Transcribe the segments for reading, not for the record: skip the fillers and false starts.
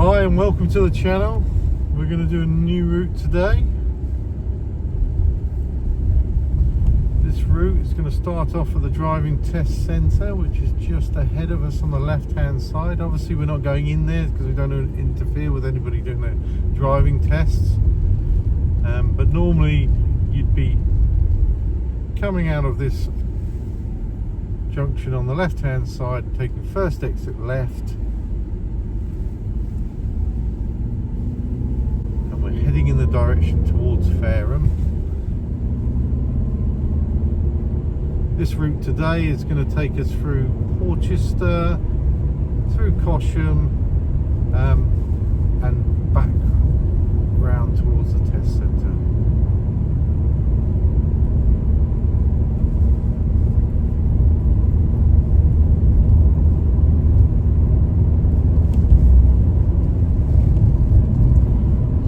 Hi and welcome to the channel. We're going to do a new route today. This route is going to start off at the Driving Test Centre, which is just ahead of us on the left hand side. Obviously we're not going in there because we don't want to interfere with anybody doing their driving tests, but normally you'd be coming out of this junction on the left hand side, taking first exit left, and we're heading in the direction towards Fareham. This route today is going to take us through Portchester, through Cosham, and back round towards the test centre.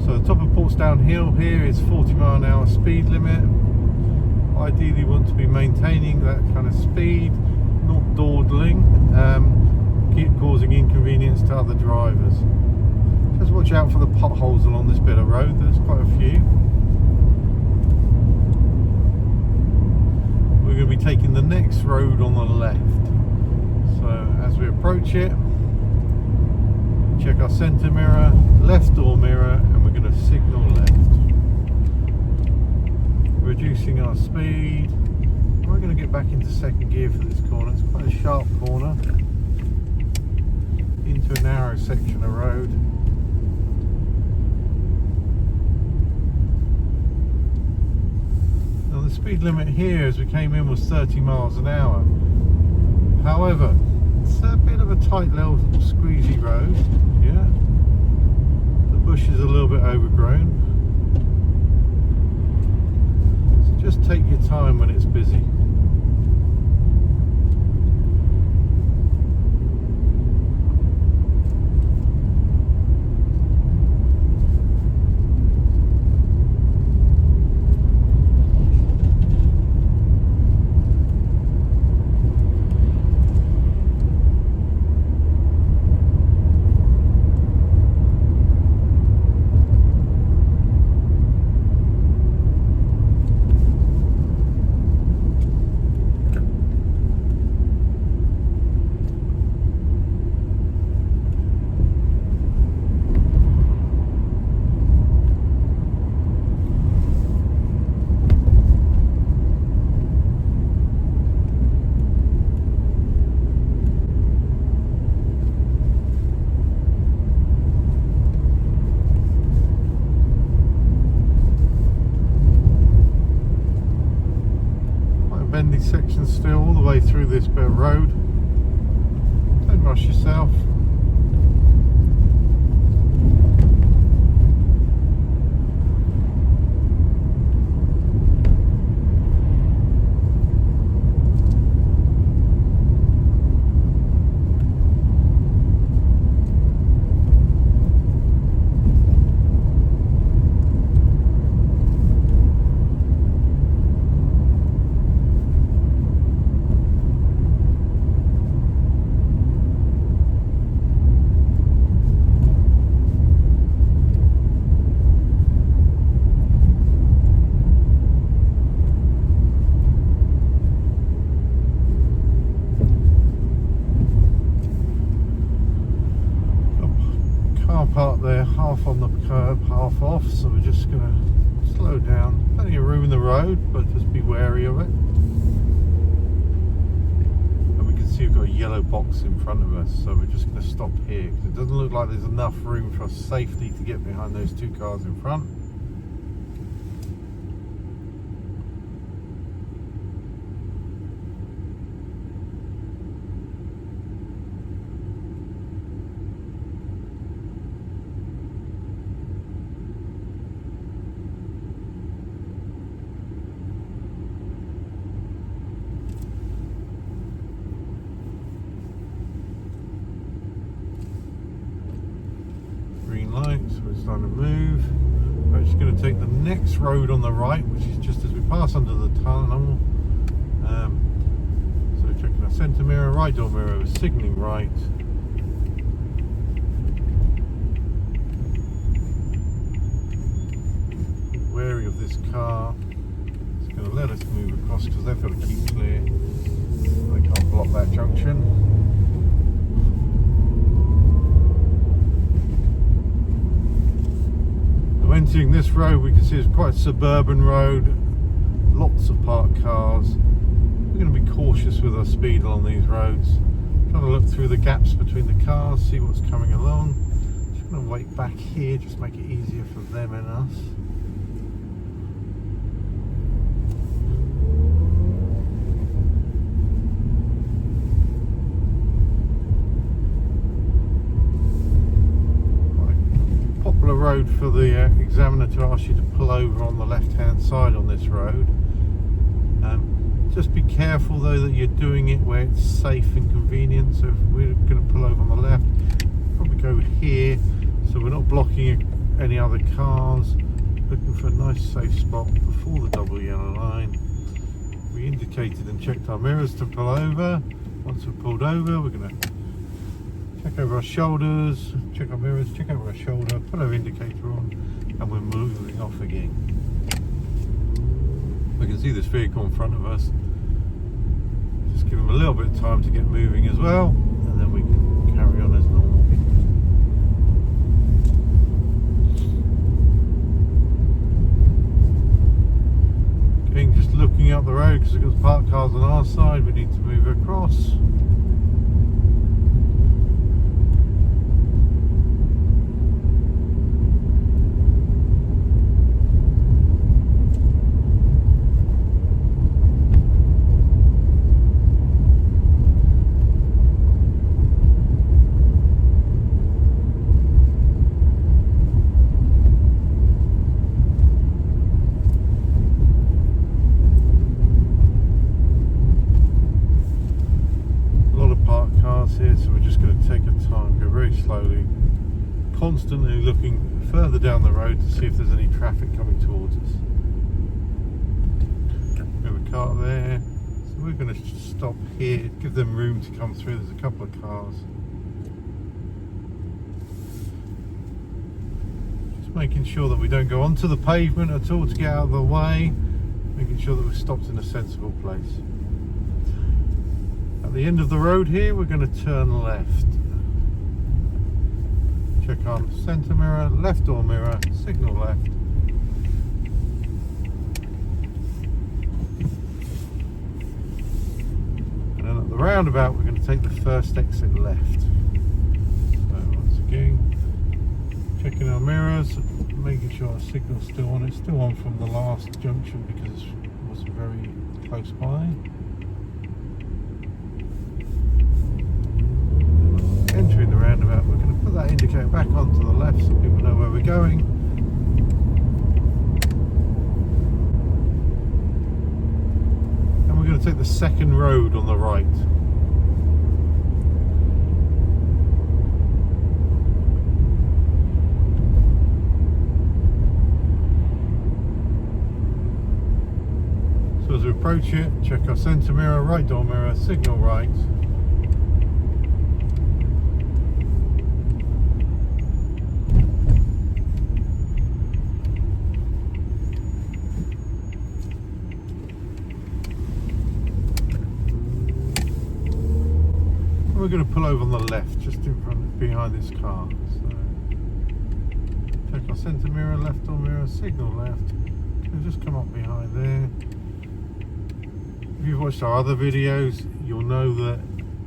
So the top of Portsdown Hill here is 40-mile-an-hour speed limit. Ideally want to be maintaining that kind of speed, not dawdling, keep causing inconvenience to other drivers. Just watch out for the potholes along this bit of road, there's quite a few. We're going to be taking the next road on the left. So as we approach it, check our centre mirror, left door mirror, and we're going to signal left. Reducing our speed. We're going to get back into second gear for this corner. It's quite a sharp corner into a narrow section of road. Now the speed limit here as we came in was 30 miles an hour. However, it's a bit of a tight little squeezy road. Yeah, the bush is a little bit overgrown. Just take your time when it's busy. Bendy section still all the way through this bit of road. Don't rush yourself. Part there, half on the curb, half off, so we're just going to slow down. Plenty of room in the road, but just be wary of it. And we can see we've got a yellow box in front of us, so we're just going to stop here because it doesn't look like there's enough room for us safely to get behind those two cars in front. Light, so it's starting to move. We're just going to take the next road on the right, which is just as we pass under the tunnel. So checking our centre mirror, right door mirror, signalling right. this car. It's going to let us move across because they've got to keep clear. They can't block that junction. Now entering this road, we can see it's quite a suburban road. Lots of parked cars. We're going to be cautious with our speed along these roads. Trying to look through the gaps between the cars, see what's coming along. Just going to wait back here, just make it easier for them and us. Quite a popular road for the examiner to ask you to pull over on the left hand side on this road. Just be careful though that you're doing it where it's safe and convenient. So if we're going to pull over on the left, probably go here so we're not blocking any other cars. Looking for a nice safe spot before the double yellow line. We indicated and checked our mirrors to pull over. Once we've pulled over, we're going to check over our shoulders, check our mirrors, check over our shoulder, put our indicator on, and we're moving off again. We can see this vehicle in front of us. Just give them a little bit of time to get moving as well, and then we can carry on as normal. Again, just looking up the road because we've got parked cars on our side, we need to move across. Here, so we're just going to take our time, go very slowly, constantly looking further down the road to see if there's any traffic coming towards us. We have a car there, so we're going to stop here, give them room to come through. There's a couple of cars. Just making sure that we don't go onto the pavement at all to get out of the way, making sure that we're stopped in a sensible place. At the end of the road here, we're going to turn left. Check our centre mirror, left door mirror, signal left. And then at the roundabout, we're going to take the first exit left. So once again, checking our mirrors, making sure our signal's still on. It's still on from the last junction because it was very close by. Entering the roundabout, we're going to put that indicator back onto the left so people know where we're going. And we're going to take the second road on the right. So as we approach it, check our centre mirror, right door mirror, signal right. We're going to pull over on the left, just in front, behind this car. So, check our centre mirror, left door mirror, signal left. We'll just come up behind there. If you've watched our other videos, you'll know that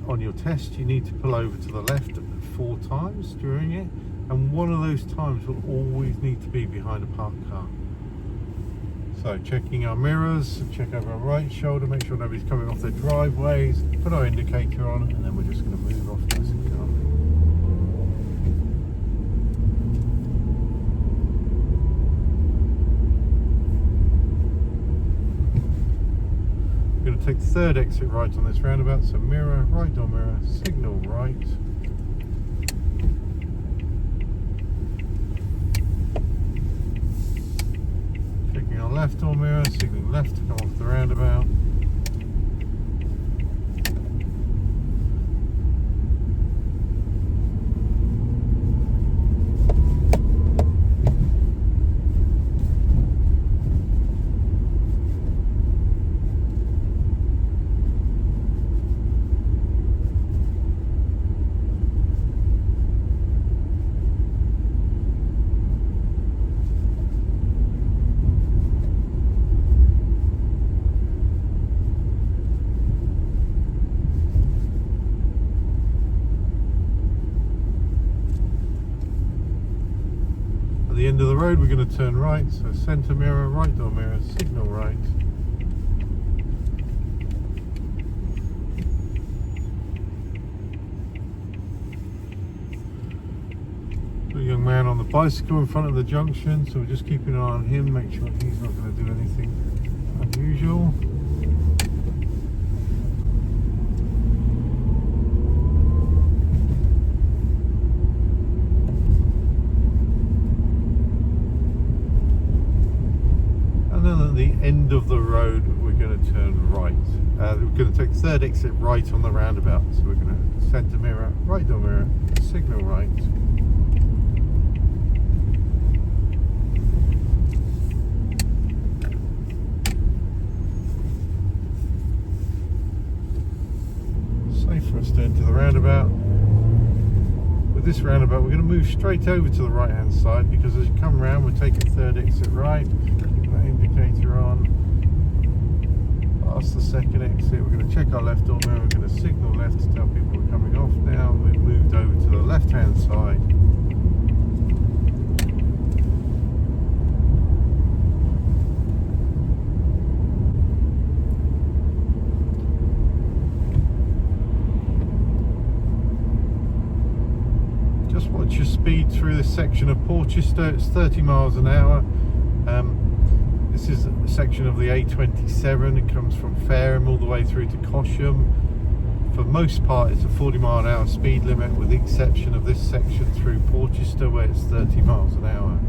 on your test you need to pull over to the left 4 times during it, and one of those times will always need to be behind a parked car. So checking our mirrors, check over our right shoulder, make sure nobody's coming off their driveways, put our indicator on, and then we're just going to move off nice and calmly. We're going to take the third exit right on this roundabout, so mirror, right door mirror, signal right. Left door mirror, signaling left to come off the roundabout. end of the road, we're going to turn right. So centre mirror, right door mirror, signal right. A young man on the bicycle in front of the junction, so we're just keeping an eye on him, make sure he's not going to do anything unusual. And then at the end of the road, we're going to turn right. We're going to take the third exit right on the roundabout, so we're going to centre mirror, right door mirror, signal right. For us to enter the roundabout. With this roundabout, we're going to move straight over to the right hand side, because as you come round, we're taking third exit right, keep that indicator on, past the second exit, we're going to check our left door mirror, we're going to signal left to tell people we're coming off now. We've moved over to the left hand side. Watch your speed through this section of Portchester. It's 30 miles an hour. This is a section of the A27. It comes from Fareham all the way through to Cosham. For most part, it's a 40 mile an hour speed limit, with the exception of this section through Portchester where it's 30 miles an hour.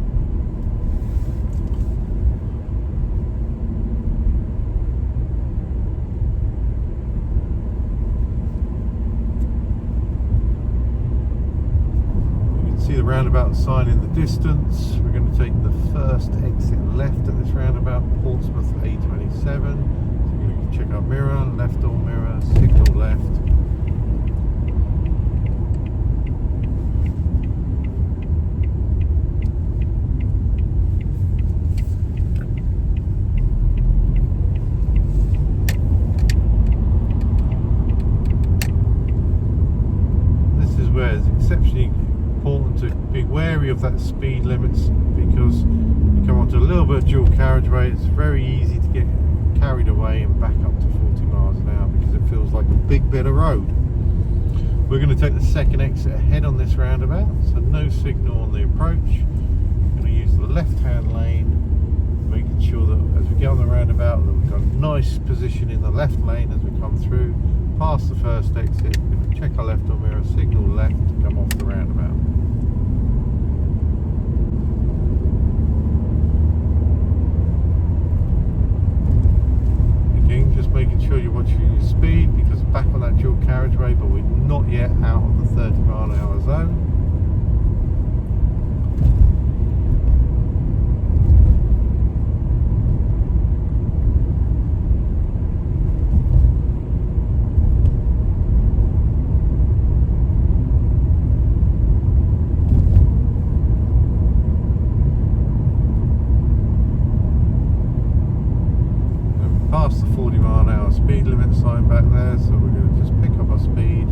See the roundabout sign in the distance. We're going to take the first exit left at this roundabout, Portsmouth A27. So we're going to check our mirror, left door mirror, signal left. This is where it's exceptionally important to be wary of that speed limits, because you come onto a little bit of dual carriageway, it's very easy to get carried away and back up to 40 miles an hour because it feels like a big bit of road. We're going to take the second exit ahead on this roundabout, so no signal on the approach. We're going to use the left hand lane, making sure that as we get on the roundabout that we've got a nice position in the left lane as we come through. Past the first exit, we're going to check our left door mirror, signal left to come off the roundabout. Just making sure you're watching your speed, because back on that dual carriageway, but we're not yet out of the 30 mile an hour zone. Past the 40 mile an hour speed limit sign back there, so we're going to just pick up our speed.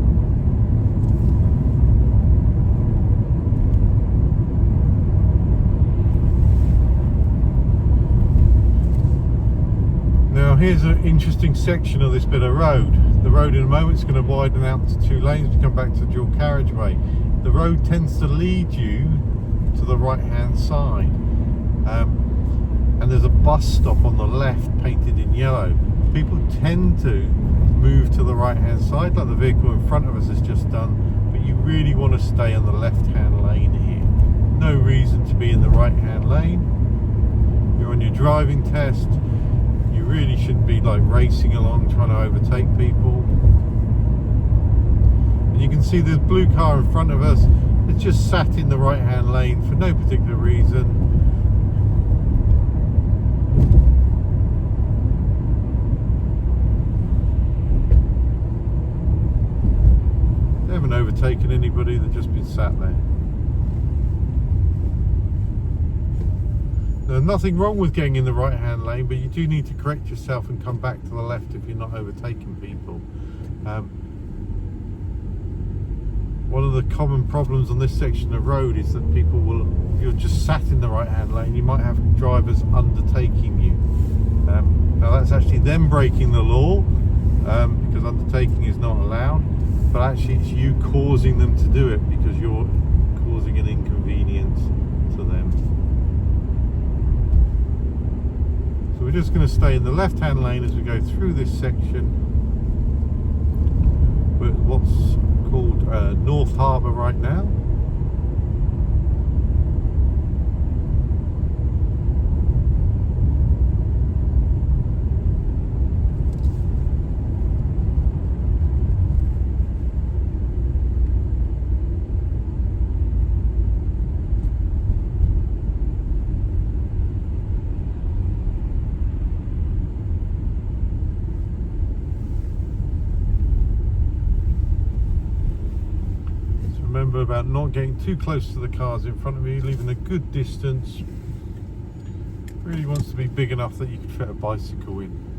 Now here's an interesting section of this bit of road. The road in a moment is going to widen out to two lanes to come back to the dual carriageway. The road tends to lead you to the right hand side. And there's a bus stop on the left painted in yellow. People tend to move to the right hand side like the vehicle in front of us has just done, but you really want to stay on the left hand lane here. No reason to be in the right hand lane. You're on your driving test. You really shouldn't be like racing along trying to overtake people. And you can see the blue car in front of us. It's just sat in the right hand lane for no particular reason. They haven't overtaken anybody, they've just been sat there. There's nothing wrong with getting in the right hand lane, but you do need to correct yourself and come back to the left if you're not overtaking people. One of the common problems on this section of road is that people will, you're just sat in the right hand lane, you might have drivers undertaking you. Now that's actually them breaking the law, because undertaking is not allowed, but actually it's you causing them to do it because you're causing an inconvenience to them. So we're just going to stay in the left hand lane as we go through this section. We're at what's called North Harbour right now. Remember about not getting too close to the cars in front of you, leaving a good distance. Really wants to be big enough that you can fit a bicycle in.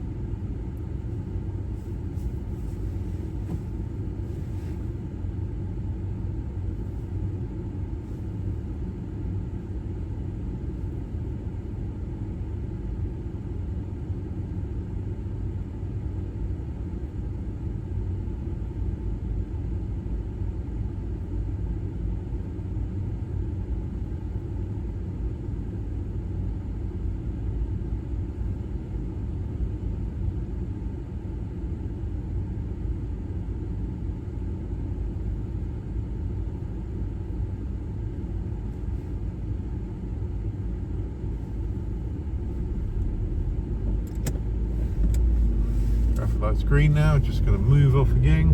Light's green now, just going to move off again.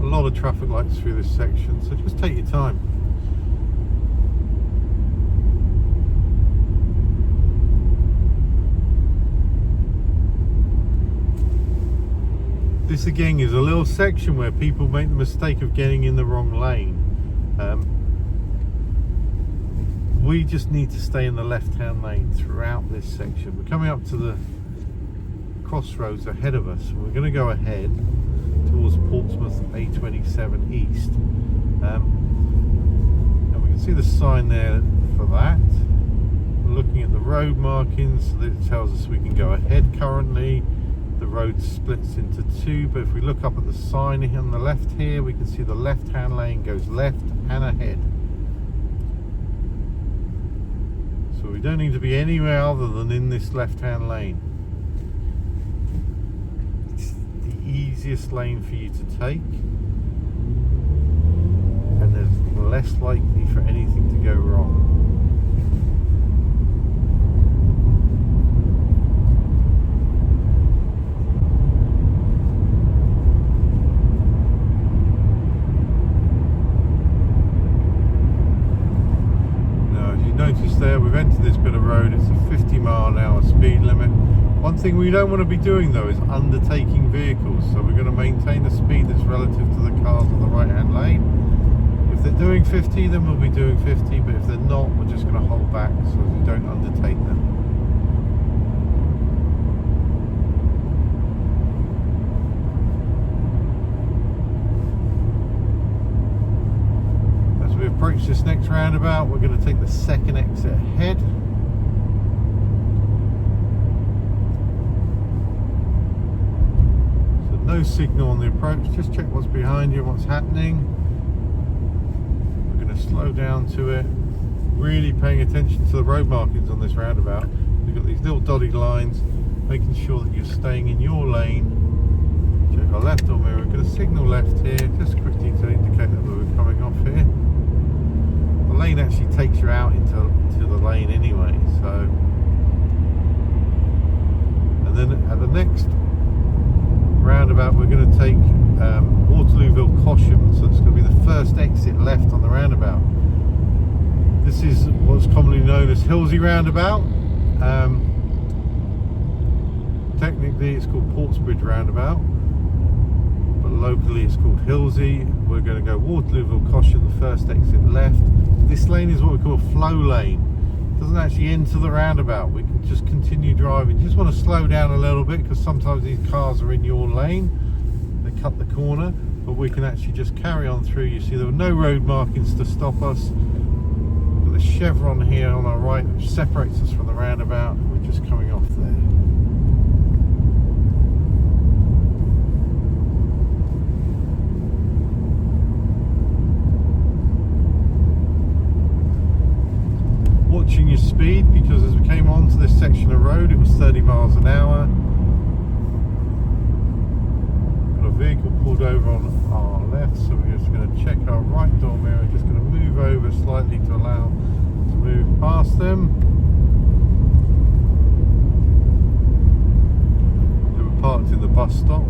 A lot of traffic lights through this section, so just take your time. This again is a little section where people make the mistake of getting in the wrong lane. We just need to stay in the left-hand lane throughout this section. We're coming up to the Crossroads ahead of us. We're going to go ahead towards Portsmouth A27 East. And we can see the sign there for that. We're looking at the road markings that tells us we can go ahead currently. The road splits into two, but if we look up at the sign on the left here, we can see the left-hand lane goes left and ahead. So we don't need to be anywhere other than in this left-hand lane. It's the easiest lane for you to take, and there's less likely for anything to go wrong. There, we've entered this bit of road. It's a 50-mile-an-hour speed limit. One thing we don't want to be doing though is undertaking vehicles, so we're going to maintain the speed that's relative to the cars on the right hand lane. If they're doing 50, then we'll be doing 50, but if they're not, we're just going to hold back so we don't undertake them. We approach this next roundabout, we're going to take the second exit ahead. So no signal on the approach, just check what's behind you and what's happening. We're going to slow down to it, really paying attention to the road markings on this roundabout. We've got these little dotted lines, making sure that you're staying in your lane. Check our left door mirror, we're going to signal left here, just quickly to indicate that we're coming off here. The lane actually takes you out into the lane anyway, so, and then at the next roundabout we're going to take Waterlooville Cosham, so it's going to be the first exit left on the roundabout. This is what's commonly known as Hillsey Roundabout. Technically it's called Portsbridge Roundabout, but locally it's called Hillsey. We're going to go Waterlooville Cosham, the first exit left. This lane is what we call a flow lane. doesn't actually enter the roundabout. We can just continue driving. You just want to slow down a little bit because sometimes these cars are in your lane. They cut the corner, but we can actually just carry on through. You see there were no road markings to stop us. Got the chevron here on our right which separates us from the roundabout. We're just coming off there. Watching your speed, because as we came onto this section of road it was 30 miles an hour. Got a vehicle pulled over on our left, so we're just going to check our right door mirror. Just going to move over slightly to allow to move past them. They were parked in the bus stop.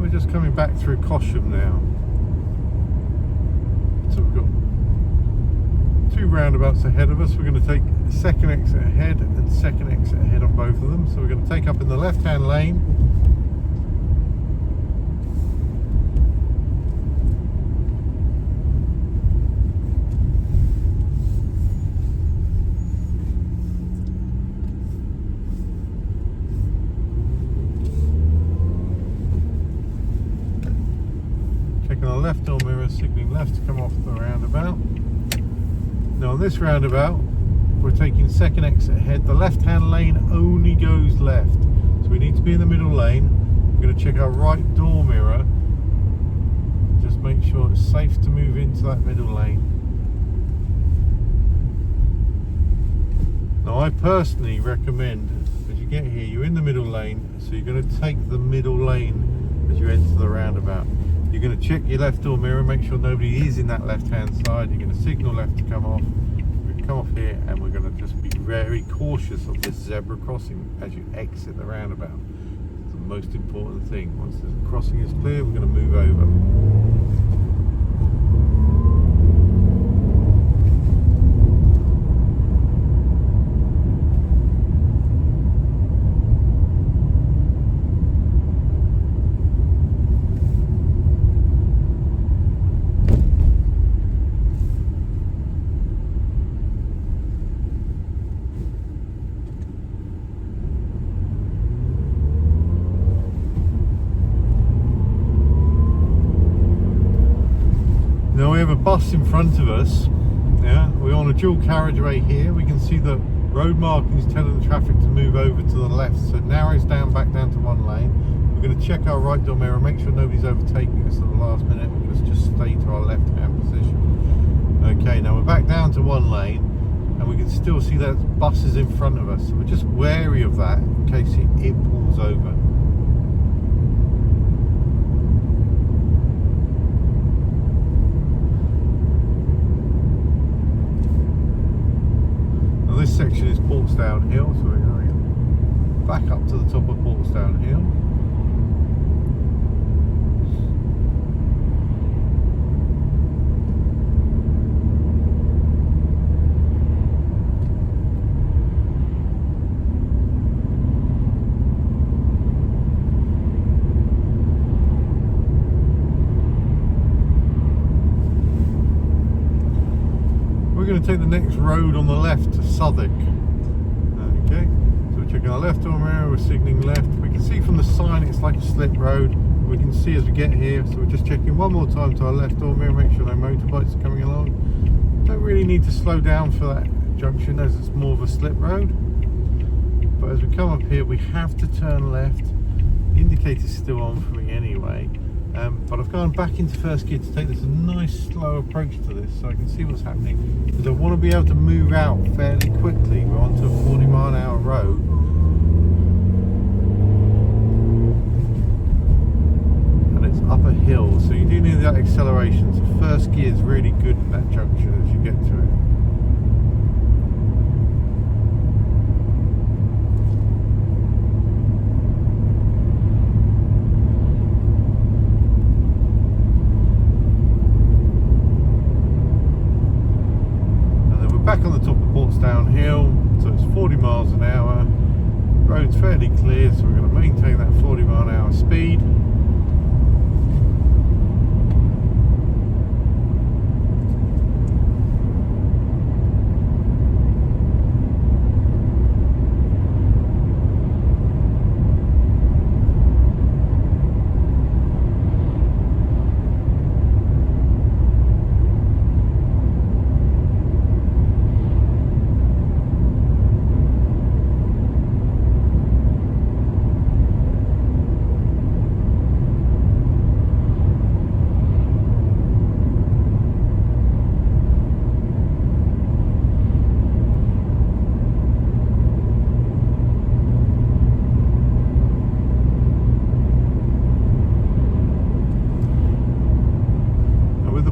Just coming back through Cosham now. So we've got two roundabouts ahead of us. We're going to take the second exit ahead and second exit ahead on both of them. So we're going to take up in the left hand lane. Our left door mirror, signalling left to come off the roundabout. Now on this roundabout we're taking second exit ahead. The left hand lane only goes left, so we need to be in the middle lane. We're going to check our right door mirror, just make sure it's safe to move into that middle lane. Now I personally recommend, as you get here, you're in the middle lane, so you're going to take the middle lane as you enter the roundabout. You're going to check your left door mirror, make sure nobody is in that left hand side. You're going to signal left to come off. We're going to come off here and we're going to just be very cautious of this zebra crossing as you exit the roundabout. It's the most important thing. Once the crossing is clear, we're going to move over. Now we have a bus in front of us. Yeah, we're on a dual carriageway here. We can see the road markings telling the traffic to move over to the left, so it narrows down back down to one lane. We're going to check our right door mirror, make sure nobody's overtaking us at the last minute. We're going to just stay to our left hand position. Okay, now we're back down to one lane and we can still see that buses in front of us, so we're just wary of that in case it pulls over. This section is Portsdown Hill, so we're going back up to the top of Portsdown Hill. We're going to take the next road on the left to Southwark. Okay, so we're checking our left door mirror, we're signalling left. We can see from the sign it's like a slip road. We can see as we get here, so we're just checking one more time to our left door mirror, make sure no motorbikes are coming along. Don't really need to slow down for that junction as it's more of a slip road. But as we come up here, we have to turn left. The indicator's still on for me anyway. But I've gone back into first gear to take this a nice slow approach to this so I can see what's happening, because I want to be able to move out fairly quickly. We're onto a 40-mile-an-hour road. And it's up a hill, so you do need that acceleration. So first gear is really good in that junction as you get to it. Back on the top of Portsdown Hill, so it's 40 miles an hour. Road's fairly clear, so we're going to maintain that 40 mph speed.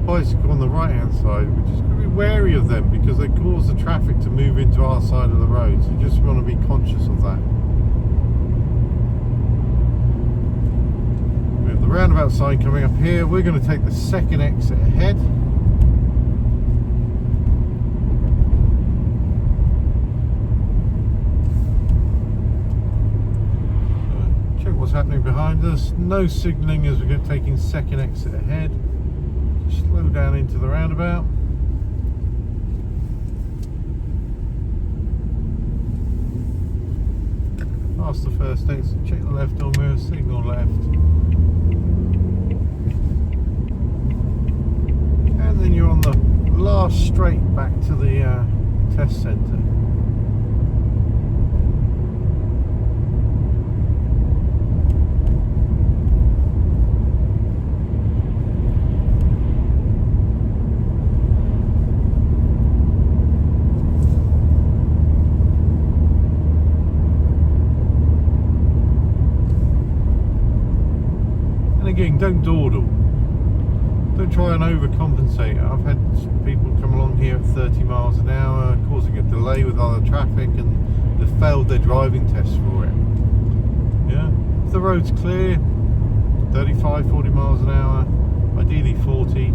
Bicycle on the right hand side, we're just going to be wary of them because they cause the traffic to move into our side of the road, so you just want to be conscious of that. We have the roundabout sign coming up here. We're going to take the second exit ahead. Check what's happening behind us. No signalling as we're taking second exit ahead. Slow down into the roundabout. Past the first exit, check the left door mirror, signal left. And then you're on the last straight back to the test centre. Again, don't dawdle. Don't try and overcompensate. I've had people come along here at 30 miles an hour, causing a delay with other traffic, and they've failed their driving test for it. Yeah, if the road's clear, 35, 40 miles an hour, ideally 40.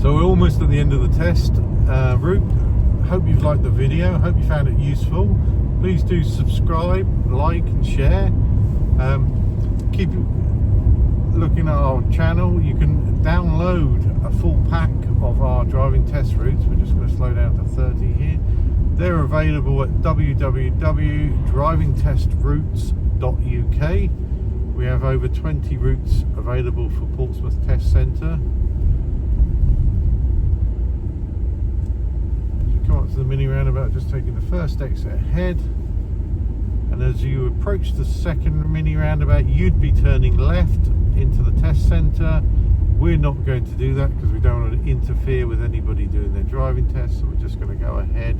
So we're almost at the end of the test route. Hope you've liked the video. Hope you found it useful. Please do subscribe, like and share. Keep looking at our channel. You can download a full pack of our driving test routes. We're just going to slow down to 30 here. They're available at www.drivingtestroots.uk. We have over 20 routes available for Portsmouth Test Centre. Come up to the mini roundabout, just taking the first exit ahead, and as you approach the second mini roundabout, you'd be turning left into the test centre. We're not going to do that because we don't want to interfere with anybody doing their driving test, so we're just going to go ahead.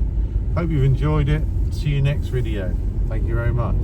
Hope you've enjoyed it. See you next video. Thank you very much.